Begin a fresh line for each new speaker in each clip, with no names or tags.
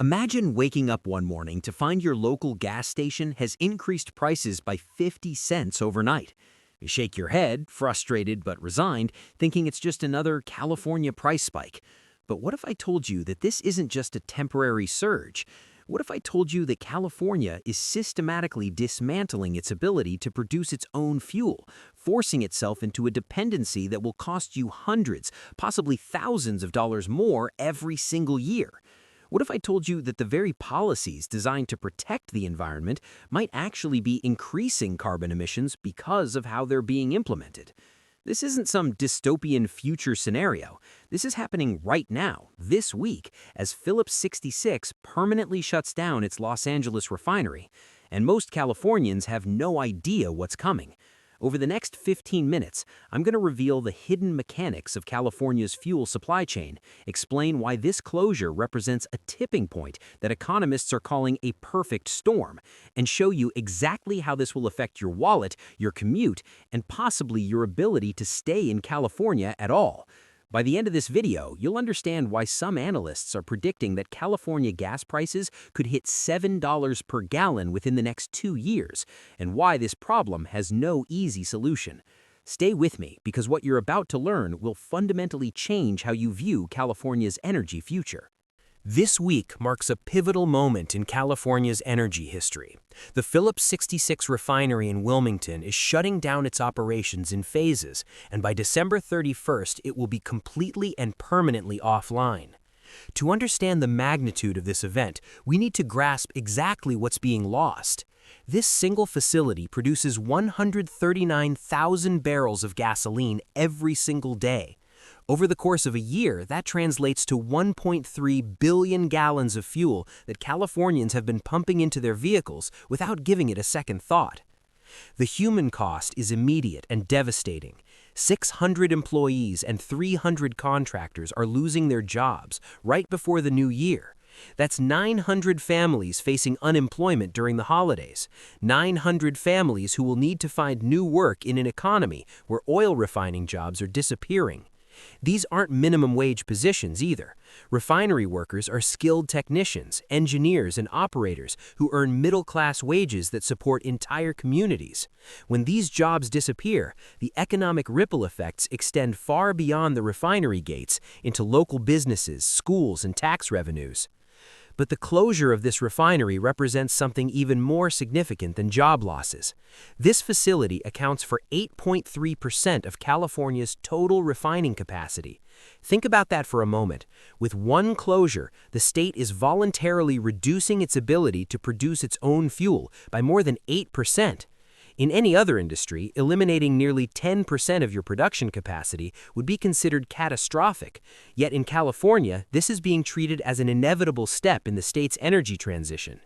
Imagine waking up one morning to find your local gas station has increased prices by 50 cents overnight. You shake your head, frustrated but resigned, thinking it's just another California price spike. But what if I told you that this isn't just a temporary surge? What if I told you that California is systematically dismantling its ability to produce its own fuel, forcing itself into a dependency that will cost you hundreds, possibly thousands of dollars more every single year? What if I told you that the very policies designed to protect the environment might actually be increasing carbon emissions because of how they're being implemented? This isn't some dystopian future scenario. This is happening right now, this week, as Phillips 66 permanently shuts down its Los Angeles refinery, and most Californians have no idea what's coming. Over the next 15 minutes, I'm going to reveal the hidden mechanics of California's fuel supply chain, explain why this closure represents a tipping point that economists are calling a perfect storm, and show you exactly how this will affect your wallet, your commute, and possibly your ability to stay in California at all. By the end of this video, you'll understand why some analysts are predicting that California gas prices could hit $7 per gallon within the next 2 years, and why this problem has no easy solution. Stay with me, because what you're about to learn will fundamentally change how you view California's energy future. This week marks a pivotal moment in California's energy history. The Phillips 66 refinery in Wilmington is shutting down its operations in phases, and by December 31st, it will be completely and permanently offline. To understand the magnitude of this event, we need to grasp exactly what's being lost. This single facility produces 139,000 barrels of gasoline every single day. Over the course of a year, that translates to 1.3 billion gallons of fuel that Californians have been pumping into their vehicles without giving it a second thought. The human cost is immediate and devastating. 600 employees and 300 contractors are losing their jobs right before the new year. That's 900 families facing unemployment during the holidays, 900 families who will need to find new work in an economy where oil refining jobs are disappearing. These aren't minimum wage positions either. Refinery workers are skilled technicians, engineers, and operators who earn middle-class wages that support entire communities. When these jobs disappear, the economic ripple effects extend far beyond the refinery gates into local businesses, schools, and tax revenues. But the closure of this refinery represents something even more significant than job losses. This facility accounts for 8.3% of California's total refining capacity. Think about that for a moment. With one closure, the state is voluntarily reducing its ability to produce its own fuel by more than 8%. In any other industry, eliminating nearly 10% of your production capacity would be considered catastrophic. Yet in California, this is being treated as an inevitable step in the state's energy transition.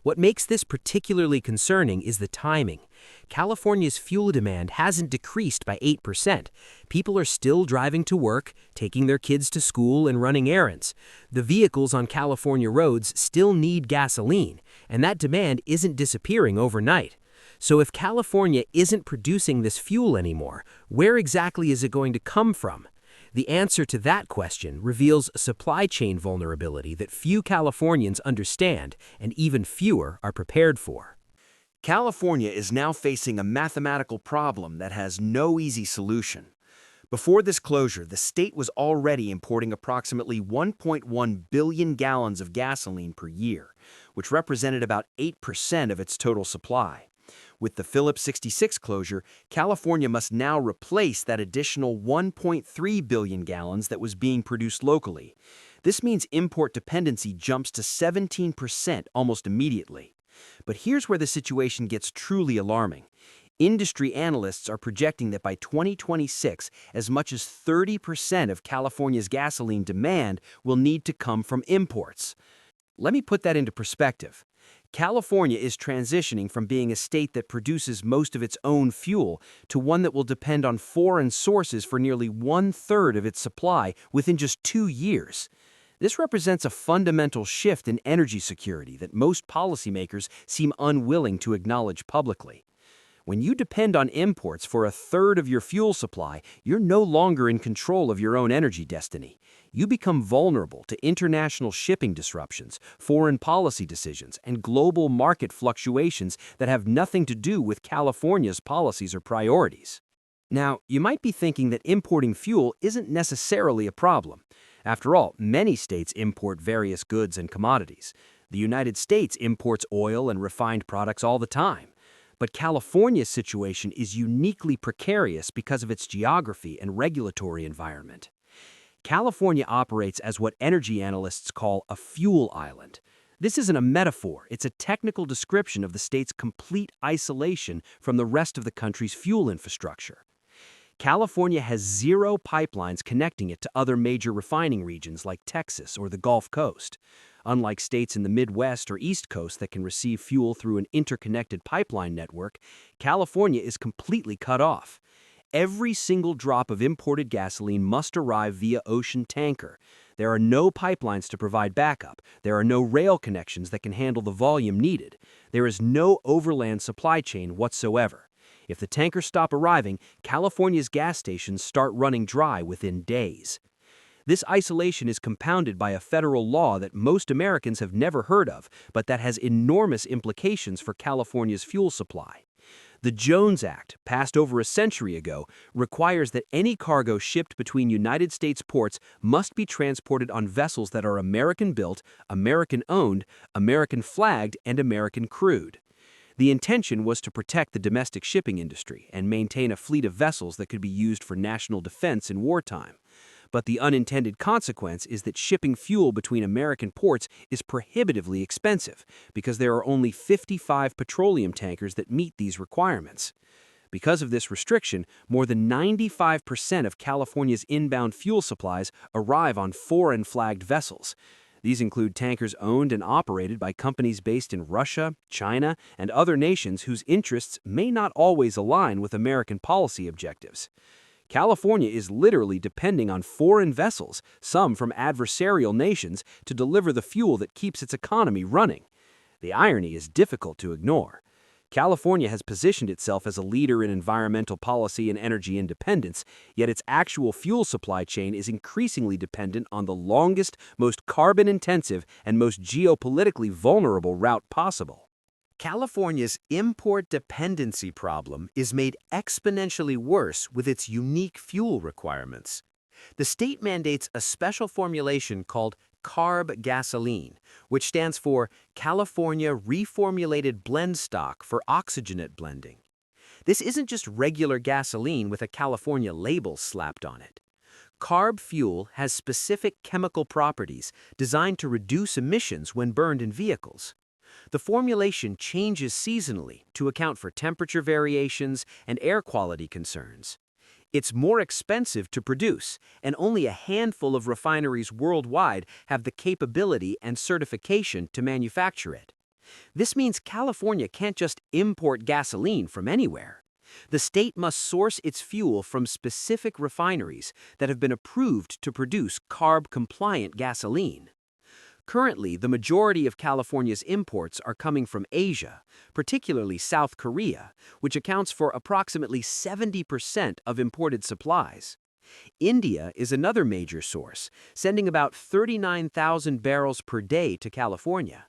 What makes this particularly concerning is the timing. California's fuel demand hasn't decreased by 8%. People are still driving to work, taking their kids to school, and running errands. The vehicles on California roads still need gasoline, and that demand isn't disappearing overnight. So if California isn't producing this fuel anymore, where exactly is it going to come from? The answer to that question reveals a supply chain vulnerability that few Californians understand and even fewer are prepared for.
California is now facing a mathematical problem that has no easy solution. Before this closure, the state was already importing approximately 1.1 billion gallons of gasoline per year, which represented about 8% of its total supply. With the Phillips 66 closure, California must now replace that additional 1.3 billion gallons that was being produced locally. This means import dependency jumps to 17% almost immediately. But here's where the situation gets truly alarming. Industry analysts are projecting that by 2026, as much as 30% of California's gasoline demand will need to come from imports. Let me put that into perspective. California is transitioning from being a state that produces most of its own fuel to one that will depend on foreign sources for nearly 1/3 of its supply within just 2 years. This represents a fundamental shift in energy security that most policymakers seem unwilling to acknowledge publicly. When you depend on imports for a third of your fuel supply, you're no longer in control of your own energy destiny. You become vulnerable to international shipping disruptions, foreign policy decisions, and global market fluctuations that have nothing to do with California's policies or priorities. Now, you might be thinking that importing fuel isn't necessarily a problem. After all, many states import various goods and commodities. The United States imports oil and refined products all the time. But California's situation is uniquely precarious because of its geography and regulatory environment. California operates as what energy analysts call a fuel island. This isn't a metaphor, it's a technical description of the state's complete isolation from the rest of the country's fuel infrastructure. California has 0 pipelines connecting it to other major refining regions like Texas or the Gulf Coast. Unlike states in the Midwest or East Coast that can receive fuel through an interconnected pipeline network, California is completely cut off. Every single drop of imported gasoline must arrive via ocean tanker. There are no pipelines to provide backup. There are no rail connections that can handle the volume needed. There is no overland supply chain whatsoever. If the tankers stop arriving, California's gas stations start running dry within days. This isolation is compounded by a federal law that most Americans have never heard of, but that has enormous implications for California's fuel supply. The Jones Act, passed over a century ago, requires that any cargo shipped between United States ports must be transported on vessels that are American-built, American-owned, American-flagged, and American-crewed. The intention was to protect the domestic shipping industry and maintain a fleet of vessels that could be used for national defense in wartime. But the unintended consequence is that shipping fuel between American ports is prohibitively expensive because there are only 55 petroleum tankers that meet these requirements. Because of this restriction, more than 95% of California's inbound fuel supplies arrive on foreign-flagged vessels. These include tankers owned and operated by companies based in Russia, China, and other nations whose interests may not always align with American policy objectives. California is literally depending on foreign vessels, some from adversarial nations, to deliver the fuel that keeps its economy running. The irony is difficult to ignore. California has positioned itself as a leader in environmental policy and energy independence, yet its actual fuel supply chain is increasingly dependent on the longest, most carbon-intensive, and most geopolitically vulnerable route possible. California's import dependency problem is made exponentially worse with its unique fuel requirements. The state mandates a special formulation called CARB gasoline, which stands for California Reformulated Blend Stock for Oxygenate Blending. This isn't just regular gasoline with a California label slapped on it. CARB fuel has specific chemical properties designed to reduce emissions when burned in vehicles. The formulation changes seasonally to account for temperature variations and air quality concerns. It's more expensive to produce, and only a handful of refineries worldwide have the capability and certification to manufacture it. This means California can't just import gasoline from anywhere. The state must source its fuel from specific refineries that have been approved to produce CARB-compliant gasoline. Currently, the majority of California's imports are coming from Asia, particularly South Korea, which accounts for approximately 70% of imported supplies. India is another major source, sending about 39,000 barrels per day to California.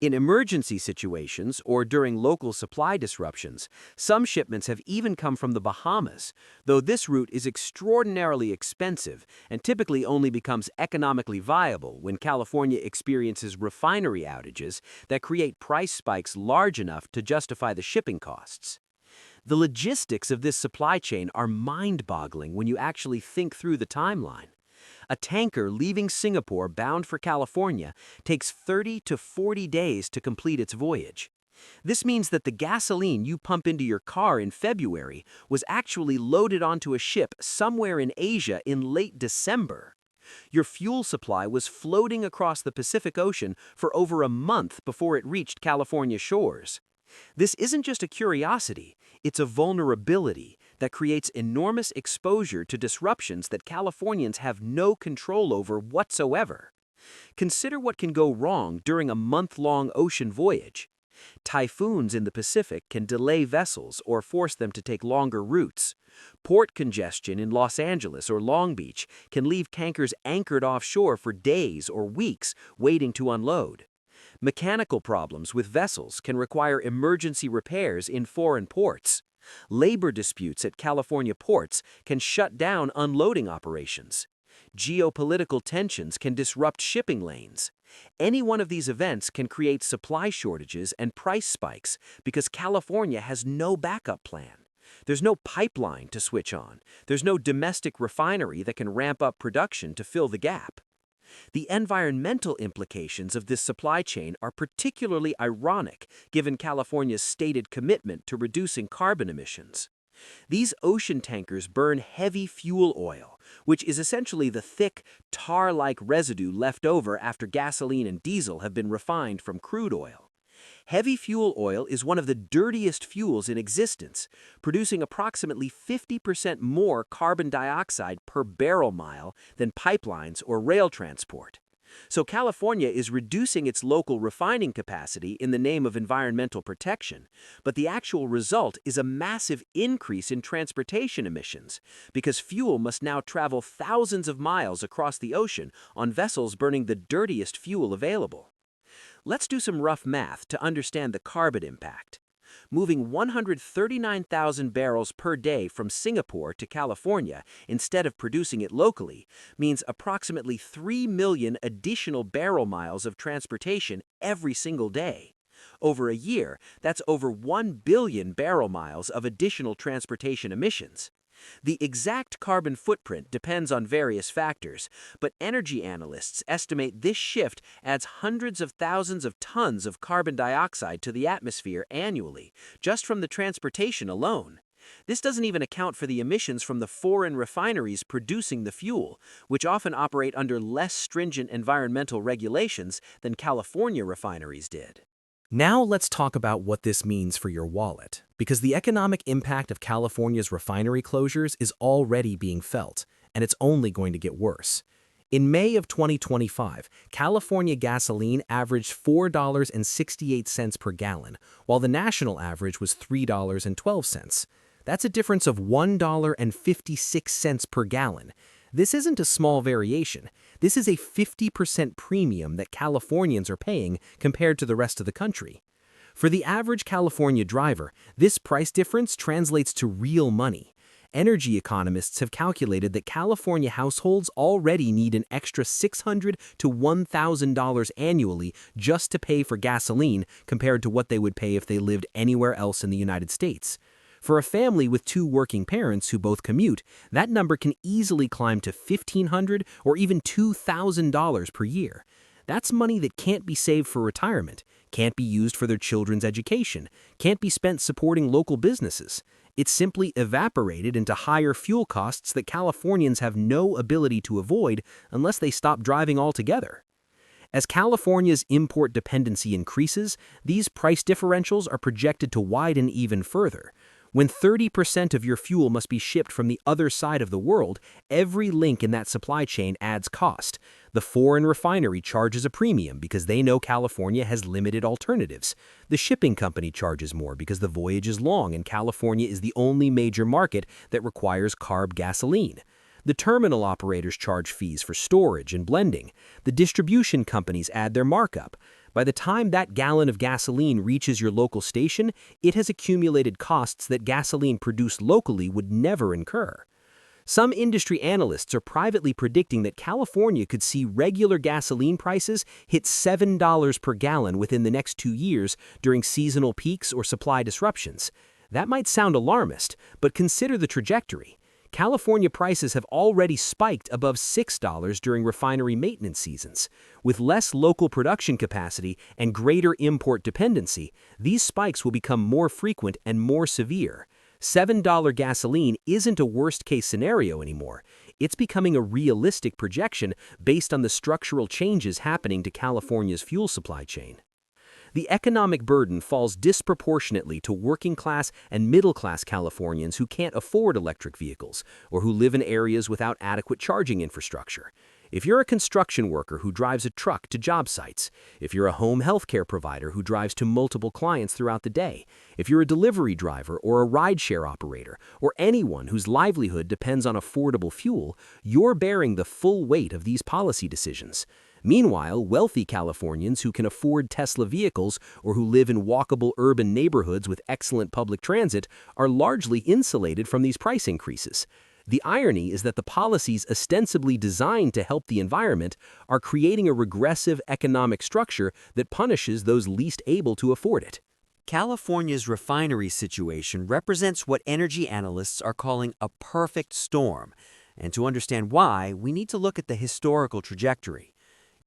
In emergency situations or during local supply disruptions, some shipments have even come from the Bahamas, though this route is extraordinarily expensive and typically only becomes economically viable when California experiences refinery outages that create price spikes large enough to justify the shipping costs. The logistics of this supply chain are mind-boggling when you actually think through the timeline. A tanker leaving Singapore bound for California takes 30 to 40 days to complete its voyage. This means that the gasoline you pump into your car in February was actually loaded onto a ship somewhere in Asia in late December. Your fuel supply was floating across the Pacific Ocean for over a month before it reached California shores. This isn't just a curiosity, it's a vulnerability that creates enormous exposure to disruptions that Californians have no control over whatsoever. Consider what can go wrong during a month-long ocean voyage.
Typhoons in the Pacific can delay vessels or force them to take longer routes. Port congestion in Los Angeles or Long Beach can leave tankers anchored offshore for days or weeks waiting to unload. Mechanical problems with vessels can require emergency repairs in foreign ports. Labor disputes at California ports can shut down unloading operations. Geopolitical tensions can disrupt shipping lanes. Any one of these events can create supply shortages and price spikes because California has no backup plan. There's no pipeline to switch on. There's no domestic refinery that can ramp up production to fill the gap. The environmental implications of this supply chain are particularly ironic given California's stated commitment to reducing carbon emissions. These ocean tankers burn heavy fuel oil, which is essentially the thick, tar-like residue left over after gasoline and diesel have been refined from crude oil. Heavy fuel oil is one of the dirtiest fuels in existence, producing approximately 50% more carbon dioxide per barrel mile than pipelines or rail transport. So California is reducing its local refining capacity in the name of environmental protection, but the actual result is a massive increase in transportation emissions because fuel must now travel thousands of miles across the ocean on vessels burning the dirtiest fuel available. Let's do some rough math to understand the carbon impact. Moving 139,000 barrels per day from Singapore to California instead of producing it locally means approximately 3 million additional barrel miles of transportation every single day. Over a year, that's over 1 billion barrel miles of additional transportation emissions. The exact carbon footprint depends on various factors, but energy analysts estimate this shift adds hundreds of thousands of tons of carbon dioxide to the atmosphere annually, just from the transportation alone. This doesn't even account for the emissions from the foreign refineries producing the fuel, which often operate under less stringent environmental regulations than California refineries did.
Now let's talk about what this means for your wallet, because the economic impact of California's refinery closures is already being felt, and it's only going to get worse. In May of 2025, California gasoline averaged $4.68 per gallon, while the national average was $3.12. That's a difference of $1.56 per gallon. This isn't a small variation. This is a 50% premium that Californians are paying compared to the rest of the country. For the average California driver, this price difference translates to real money. Energy economists have calculated that California households already need an extra $600 to $1,000 annually just to pay for gasoline compared to what they would pay if they lived anywhere else in the United States. For a family with two working parents who both commute, that number can easily climb to $1,500 or even $2,000 per year. That's money that can't be saved for retirement, can't be used for their children's education, can't be spent supporting local businesses. It's simply evaporated into higher fuel costs that Californians have no ability to avoid unless they stop driving altogether. As California's import dependency increases, these price differentials are projected to widen even further. When 30% of your fuel must be shipped from the other side of the world, every link in that supply chain adds cost. The foreign refinery charges a premium because they know California has limited alternatives. The shipping company charges more because the voyage is long and California is the only major market that requires CARB gasoline. The terminal operators charge fees for storage and blending. The distribution companies add their markup. By the time that gallon of gasoline reaches your local station, it has accumulated costs that gasoline produced locally would never incur. Some industry analysts are privately predicting that California could see regular gasoline prices hit $7 per gallon within the next 2 years during seasonal peaks or supply disruptions. That might sound alarmist, but consider the trajectory. California prices have already spiked above $6 during refinery maintenance seasons. With less local production capacity and greater import dependency, these spikes will become more frequent and more severe. $7 gasoline isn't a worst-case scenario anymore. It's becoming a realistic projection based on the structural changes happening to California's fuel supply chain. The economic burden falls disproportionately to working-class and middle-class Californians who can't afford electric vehicles or who live in areas without adequate charging infrastructure. If you're a construction worker who drives a truck to job sites, if you're a home healthcare provider who drives to multiple clients throughout the day, if you're a delivery driver or a rideshare operator, or anyone whose livelihood depends on affordable fuel, you're bearing the full weight of these policy decisions. Meanwhile, wealthy Californians who can afford Tesla vehicles or who live in walkable urban neighborhoods with excellent public transit are largely insulated from these price increases. The irony is that the policies ostensibly designed to help the environment are creating a regressive economic structure that punishes those least able to afford it.
California's refinery situation represents what energy analysts are calling a perfect storm. And to understand why, we need to look at the historical trajectory.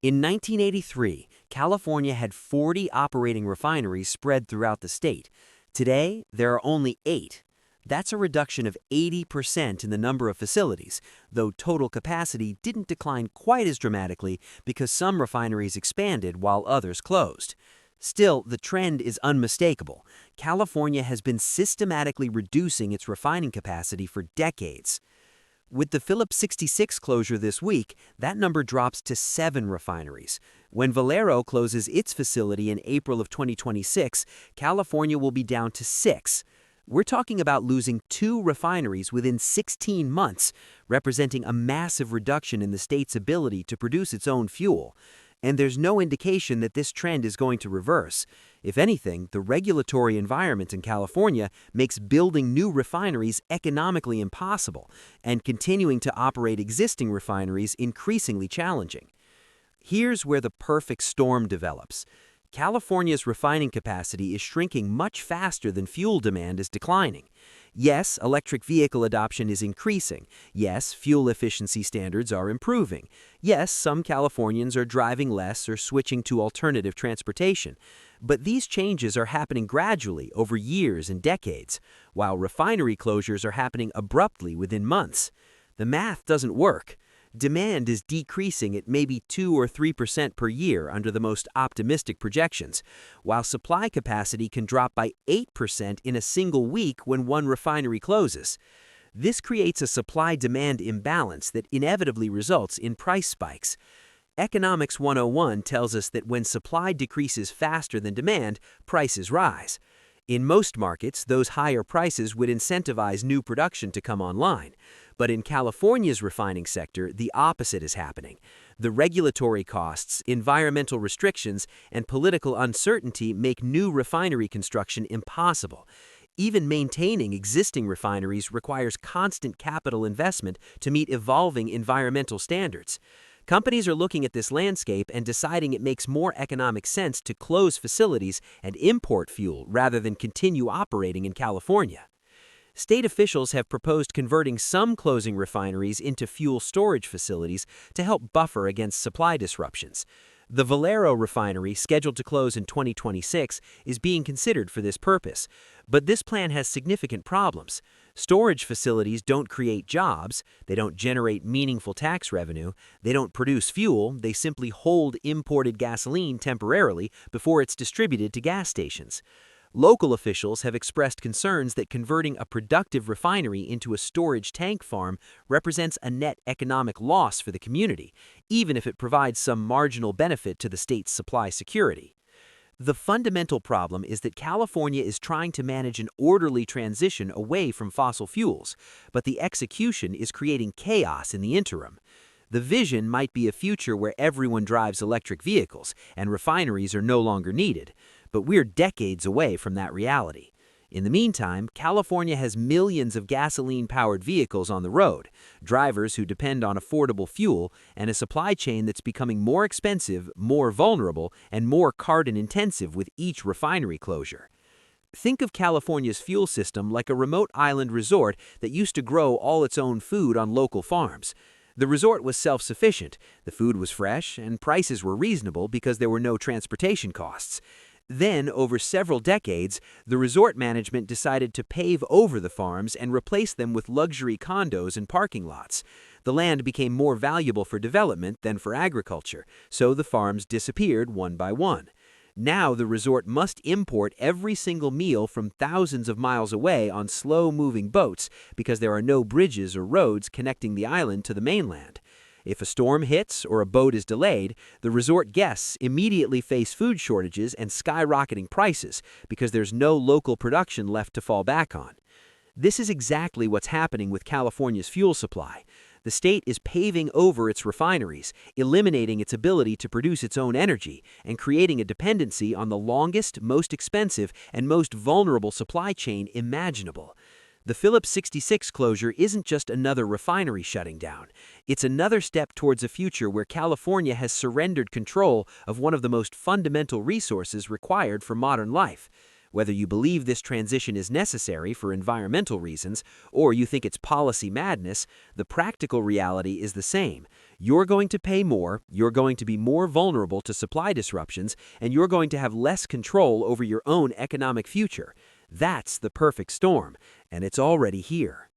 In 1983, California had 40 operating refineries spread throughout the state. Today, there are only 8. That's a reduction of 80% in the number of facilities, though total capacity didn't decline quite as dramatically because some refineries expanded while others closed. Still, the trend is unmistakable. California has been systematically reducing its refining capacity for decades. With the Phillips 66 closure this week, that number drops to 7 refineries. When Valero closes its facility in April of 2026, California will be down to 6. We're talking about losing 2 refineries within 16 months, representing a massive reduction in the state's ability to produce its own fuel. And there's no indication that this trend is going to reverse. If anything, the regulatory environment in California makes building new refineries economically impossible and continuing to operate existing refineries increasingly challenging. Here's where the perfect storm develops. California's refining capacity is shrinking much faster than fuel demand is declining. Yes, electric vehicle adoption is increasing. Yes, fuel efficiency standards are improving. Yes, some Californians are driving less or switching to alternative transportation. But these changes are happening gradually over years and decades, while refinery closures are happening abruptly within months. The math doesn't work. Demand is decreasing at maybe 2 or 3% per year under the most optimistic projections, while supply capacity can drop by 8% in a single week when one refinery closes. This creates a supply-demand imbalance that inevitably results in price spikes. Economics 101 tells us that when supply decreases faster than demand, prices rise. In most markets, those higher prices would incentivize new production to come online. But in California's refining sector, the opposite is happening. The regulatory costs, environmental restrictions, and political uncertainty make new refinery construction impossible. Even maintaining existing refineries requires constant capital investment to meet evolving environmental standards. Companies are looking at this landscape and deciding it makes more economic sense to close facilities and import fuel rather than continue operating in California. State officials have proposed converting some closing refineries into fuel storage facilities to help buffer against supply disruptions. The Valero refinery, scheduled to close in 2026, is being considered for this purpose. But this plan has significant problems. Storage facilities don't create jobs, they don't generate meaningful tax revenue, they don't produce fuel, they simply hold imported gasoline temporarily before it's distributed to gas stations. Local officials have expressed concerns that converting a productive refinery into a storage tank farm represents a net economic loss for the community, even if it provides some marginal benefit to the state's supply security. The fundamental problem is that California is trying to manage an orderly transition away from fossil fuels, but the execution is creating chaos in the interim. The vision might be a future where everyone drives electric vehicles and refineries are no longer needed, but we're decades away from that reality. In the meantime, California has millions of gasoline-powered vehicles on the road, drivers who depend on affordable fuel, and a supply chain that's becoming more expensive, more vulnerable, and more carbon-intensive with each refinery closure. Think of California's fuel system like a remote island resort that used to grow all its own food on local farms. The resort was self-sufficient, the food was fresh, and prices were reasonable because there were no transportation costs. Then, over several decades, the resort management decided to pave over the farms and replace them with luxury condos and parking lots. The land became more valuable for development than for agriculture, so the farms disappeared one by one. Now the resort must import every single meal from thousands of miles away on slow-moving boats because there are no bridges or roads connecting the island to the mainland. If a storm hits or a boat is delayed, the resort guests immediately face food shortages and skyrocketing prices because there's no local production left to fall back on. This is exactly what's happening with California's fuel supply. The state is paving over its refineries, eliminating its ability to produce its own energy, and creating a dependency on the longest, most expensive, and most vulnerable supply chain imaginable. The Phillips 66 closure isn't just another refinery shutting down. It's another step towards a future where California has surrendered control of one of the most fundamental resources required for modern life. Whether you believe this transition is necessary for environmental reasons or you think it's policy madness, the practical reality is the same. You're going to pay more, you're going to be more vulnerable to supply disruptions, and you're going to have less control over your own economic future. That's the perfect storm, and it's already here.